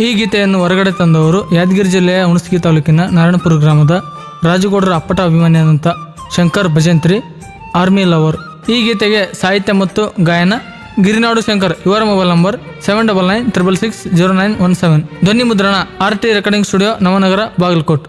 ಈ ಗೀತೆಯನ್ನು ಹೊರಗಡೆ ತಂದವರು ಯಾದಗಿರಿ ಜಿಲ್ಲೆಯ ಹುಣಸಗಿ ತಾಲೂಕಿನ ನಾರಾಯಣಪುರ ಗ್ರಾಮದ ರಾಜಗೌಡರ ಅಪ್ಪಟ ಅಭಿಮಾನಿಯಾದಂಥ ಶಂಕರ್ ಭಜಂತ್ರಿ ಆರ್ಮಿ ಲವರ್. ಈ ಗೀತೆಗೆ ಸಾಹಿತ್ಯ ಮತ್ತು ಗಾಯನ ಗಿರಿನಾಡು ಶಂಕರ್. ಇವರ ಮೊಬೈಲ್ ನಂಬರ್ 7996660917. ಧ್ವನಿ ಮುದ್ರಣ RT recording studio, Navanagar, Bagalkot.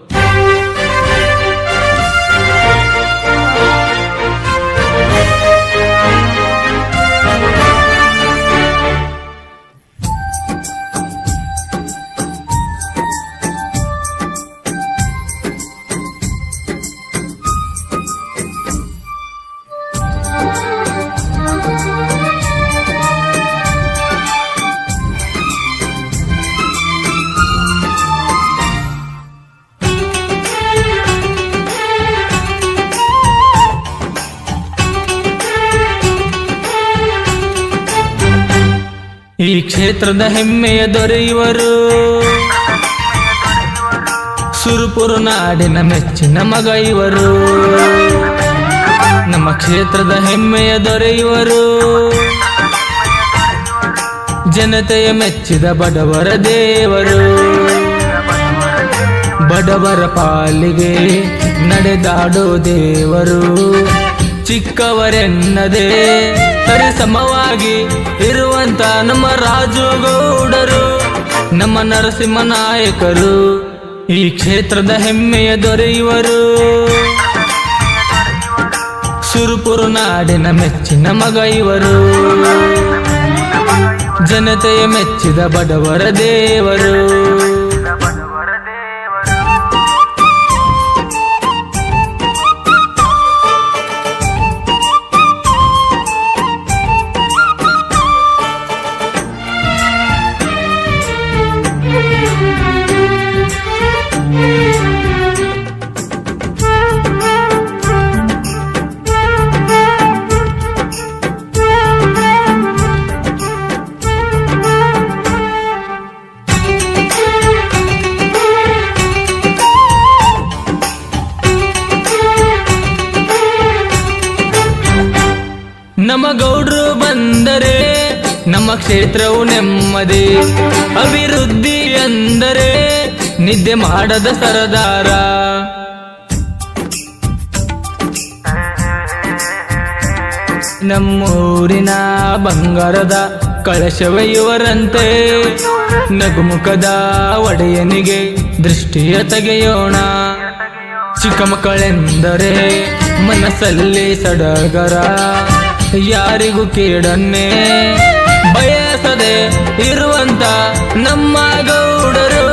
ಈ ಕ್ಷೇತ್ರದ ಹೆಮ್ಮೆಯ ದೊರೆಯುವರು, ಸುರಪುರ ನಾಡಿನ ಮೆಚ್ಚಿನ ಮಗ ಇವರು. ನಮ್ಮ ಕ್ಷೇತ್ರದ ಹೆಮ್ಮೆಯ ದೊರೆಯುವರು, ಜನತೆಯ ಮೆಚ್ಚಿದ ಬಡವರ ದೇವರು. ಬಡವರ ಪಾಲಿಗೆ ನಡೆದಾಡೋ ದೇವರು, ಚಿಕ್ಕವರೆನ್ನದೇ ಸರಿಸಮವಾಗಿ ಇರುವಂತ ನಮ್ಮ ರಾಜುಗೌಡರು, ನಮ್ಮ ನರಸಿಂಹ ನಾಯಕರು. ಈ ಕ್ಷೇತ್ರದ ಹೆಮ್ಮೆಯ ದೊರೆಯುವರು, ಸುರಪುರ ನಾಡಿನ ಮೆಚ್ಚಿನ ಮಗ ಇವರು. ಜನತೆಯ ಮೆಚ್ಚಿದ ಬಡವರ ದೇವರು. ನಮ್ಮ ಗೌಡ್ರು ಬಂದರೆ ನಮ್ಮ ಕ್ಷೇತ್ರವು ನೆಮ್ಮದಿ, ಅಭಿವೃದ್ಧಿ ಅಂದರೆ ನಿದ್ದೆ ಮಾಡದ ಸರದಾರ. ನಮ್ಮೂರಿನ ಬಂಗಾರದ ಕಳಶವಯುವರಂತೆ, ನಗುಮುಖದ ಒಡೆಯನಿಗೆ ದೃಷ್ಟಿಯ ತೆಗೆಯೋಣ. ಚಿಕ್ಕ ಮಕ್ಕಳೆಂದರೆ ಮನಸ್ಸಲ್ಲಿ ಸಡಗರ, ಯಾರಿಗೂ ಕೇಡನ್ನೇ ಬಯಸದೆ ಇರುವಂತ ನಮ್ಮ ಗೌಡರು,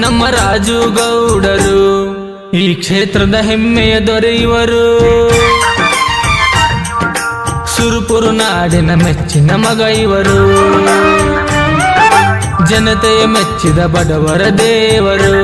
ನಮ್ಮ ರಾಜು ಗೌಡರು. ಈ ಕ್ಷೇತ್ರದ ಹೆಮ್ಮೆಯ ದೊರೆಯುವರು, ಸುರಪುರ ನಾಡಿನ ಮೆಚ್ಚಿನ ಮಗ ಇವರು. ಜನತೆಯ ಮೆಚ್ಚಿದ ಬಡವರ ದೇವರು.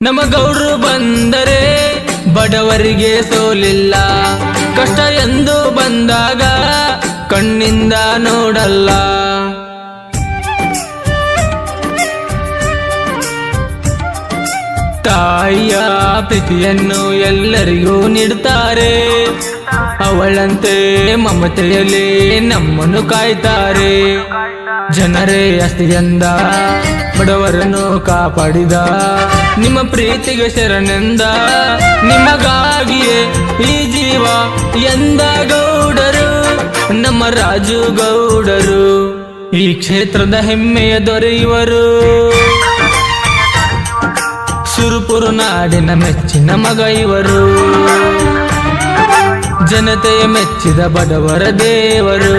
ನಮ್ಮ ಗೌಡ್ರು ಬಂದರೆ ಬಡವರಿಗೆ ಸೋಲಿಲ್ಲ, ಕಷ್ಟ ಎಂದು ಬಂದಾಗ ಕಣ್ಣಿಂದ ನೋಡಲ್ಲ. ತಾಯಿಯ ಪ್ರೀತಿಯನ್ನು ಎಲ್ಲರಿಗೂ ನೀಡುತ್ತಾರೆ, ಅವಳಂತೆ ಮಮತೆಯಲ್ಲಿ ನಮ್ಮನ್ನು ಕಾಯ್ತಾರೆ. ಜನರೇ ಅಸ್ತಿಯಂದ ಬಡವರನ್ನು ಕಾಪಾಡಿದ, ನಿಮ್ಮ ಪ್ರೀತಿಗೆ ಶರಣೆಂದ, ನಿಮಗಾಗಿಯೇ ಈ ಜೀವ ಎಂದ ಗೌಡರು, ನಮ್ಮ ರಾಜು ಗೌಡರು. ಈ ಕ್ಷೇತ್ರದ ಹೆಮ್ಮೆಯ ದೊರೆಯುವರು, ಸುರಪುರ ನಾಡಿನ ಮೆಚ್ಚಿನ ಮಗ ಇವರು. ಜನತೆಯ ಮೆಚ್ಚಿದ ಬಡವರ ದೇವರು.